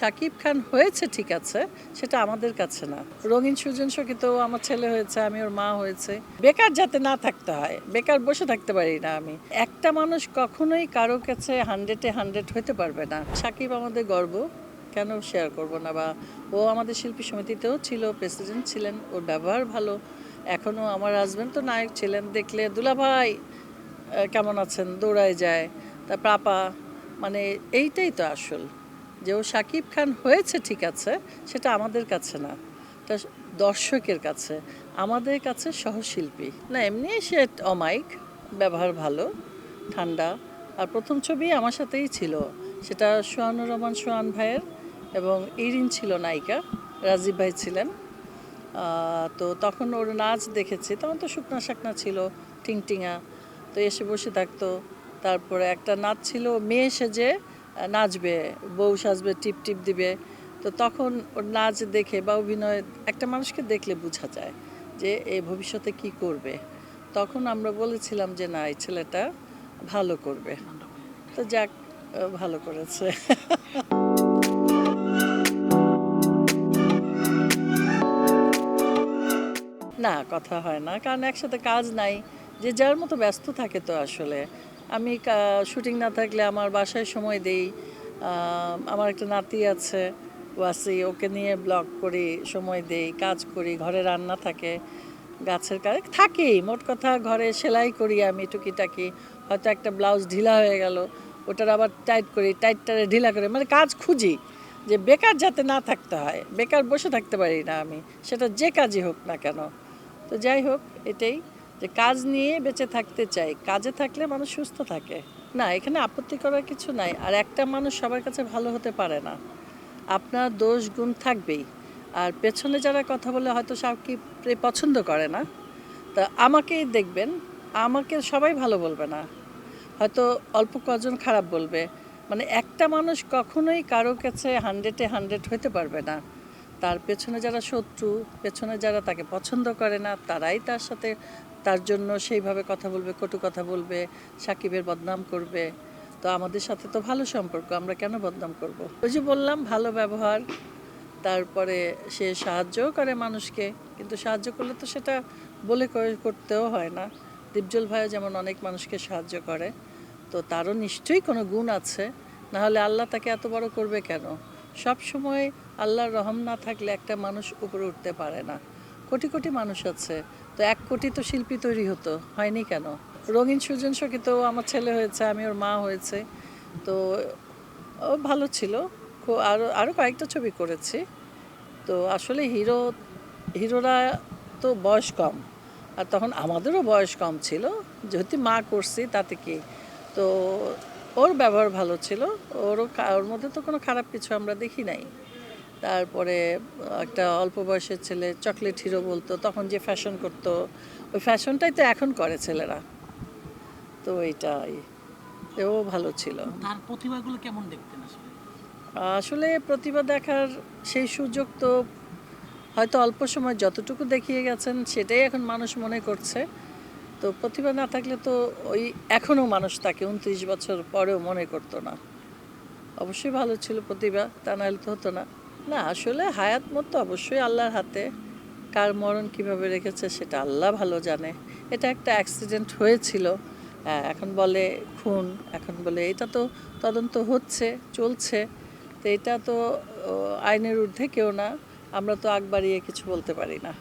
শাকিব খান হয়েছে ঠিক আছে, সেটা আমাদের কাছে না। রঙিন সুজন শোকে তো আমার ছেলে হয়েছে, আমি ওর মা হয়েছে। বেকার যাতে না থাকতে হয়, বেকার বসে থাকতে পারি না আমি। একটা মানুষ কখনোই কারো কাছে 100-এ 100 হতে পারবে না। শাকিব আমাদের গর্ব, কেন শেয়ার করব না? বা ও আমাদের শিল্পী সমিতিতেও ছিল, প্রেসিডেন্ট ছিলেন, ওর ব্যবহার ভালো। এখনও আমার হাজব্যান্ড তো নায়ক ছিলেন, দেখলে দুলাভাই কেমন আছেন দৌড়ায় যায়। তারপর আপা, মানে এইটাই তো আসল, যে ও শাকিব খান হয়েছে ঠিক আছে, সেটা আমাদের কাছে না, এটা দর্শকের কাছে, আমাদের কাছে সহশিল্পী না। এমনি সে অমায়িক, ব্যবহার ভালো, ঠান্ডা। আর প্রথম ছবি আমার সাথেই ছিল, সেটা সোহানুর রহমান সোহান ভাইয়ের, এবং ইরিন ছিল নায়িকা, রাজীব ভাই ছিলেন। তো তখন ওর নাচ দেখেছি, তখন তো শুকনা শাকনা ছিল, টিংটিঙা, তো এসে বসে থাকতো। তারপরে একটা নাচ ছিল, মেয়ে সেজে নাচবে, বউ সাজবে, টিপ টিপ দিবে। তো তখন ওর নাচ দেখে বা অভিনয়, একটা মানুষকে দেখলে বোঝা যায় যে এ ভবিষ্যতে কি করবে। তখন আমরা বলেছিলাম যে না, এই ছেলেটা ভালো করবে। তো যাক, ভালো করেছে। না, কথা হয় না, কারণ একসাথে কাজ নাই, যে যার মতো ব্যস্ত থাকে তো আসলে। আমি শুটিং না থাকলে আমার বাসায় সময় দেই। আমার একটা নাতি আছে, ওয়াসি, ওকে নিয়ে ব্লগ করি, সময় দেই, কাজ করি, ঘরে রান্না থাকে, গাছের কাজ থাকেই। মোট কথা ঘরে সেলাই করি আমি টুকিটাকি, হয়তো একটা ব্লাউজ ঢিলা হয়ে গেল, ওটার আবার টাইট করি, টাইটটারে ঢিলা করে, মানে কাজ খুঁজি, যে বেকার যাতে না থাকতে হয়, বেকার বসে থাকতে পারি না আমি, সেটা যে কাজই হোক না কেন। তো যাই হোক, এটাই, যে কাজ নিয়ে বেঁচে থাকতে চাই, কাজে থাকলে মানুষ সুস্থ থাকে। না, এখানে আপত্তি করার কিছু নাই। আর একটা মানুষ সবার কাছে ভালো হতে পারে না, আপনার দোষ গুণ থাকবেই। আর পেছনে যারা কথা বলে হয়তো সাকিব পছন্দ করে না, তা আমাকেই দেখবেন, আমাকে সবাই ভালো বলবে না, হয়তো অল্প কজন খারাপ বলবে। মানে একটা মানুষ কখনোই কারো কাছে 100-এ 100 হতে পারবে না। তার পেছনে যারা শত্রু, পেছনে যারা তাকে পছন্দ করে না, তারাই তার সাথে, তার জন্য সেইভাবে কথা বলবে, কটু কথা বলবে, সাকিবের বদনাম করবে। তো আমাদের সাথে তো ভালো সম্পর্ক, আমরা কেন বদনাম করব? ওই যে বললাম, ভালো ব্যবহার, তারপরে সে সাহায্যও করে মানুষকে, কিন্তু সাহায্য করলে তো সেটা বলে করতেও হয় না। দীপজল ভাইও যেমন অনেক মানুষকে সাহায্য করে, তো তারও নিশ্চয়ই কোনো গুণ আছে, না হলে আল্লাহ তাকে এত বড় করবে কেন? সব সময় আল্লাহর রহম না থাকলে একটা মানুষ উপরে উঠতে পারে না। কোটি কোটি মানুষ আছে, তো 1 কোটি তো শিল্পী তৈরি হতো, হয়নি কেন? রঙিন সুজন শোকে তো আমার ছেলে হয়েছে, আমি ওর মা হয়েছে। তো ও ভালো ছিল, আরও আরও কয়েকটা ছবি করেছি। তো আসলে হিরোরা তো বয়স কম, আর তখন আমাদেরও বয়স কম ছিল, যেহেতু মা করছি তাতে কি। তো ওর ব্যবহার ভালো ছিল, ওর মধ্যে তো কোনো খারাপ কিছু আমরা দেখি নাই। তারপরে একটা অল্প বয়সের ছেলে চকলেট হিরো বলতো, তখন যে ফ্যাশন করতো, ওই ফ্যাশনটাই তো এখন করে ছেলেরা। তো এইটাই, ও ভালো ছিল। তার প্রতিভাগুলো কেমন দেখতেন আসলে? আসলে প্রতিভা দেখার সেই সুযোগ তো হয়তো অল্প সময় যতটুকু দেখিয়ে গেছেন সেটাই এখন মানুষ মনে করছে। তো প্রতিভা না থাকলে তো ওই এখনও মানুষ তাকে 29 বছর পরেও মনে করতো না। অবশ্যই ভালো ছিল প্রতিভা, তা নাহলে তো হতো না। না, আসলে হায়াত মতো অবশ্যই আল্লাহর হাতে, কার মরণ কিভাবে রেখেছে সেটা আল্লাহ ভালো জানে। এটা একটা অ্যাক্সিডেন্ট হয়েছিল, এখন বলে খুন, এখন বলে, এটা তো তদন্ত হচ্ছে, চলছে। তো এটা তো আইনের ঊর্ধ্বে কেউ না, আমরা তো আগ বাড়িয়ে কিছু বলতে পারি না।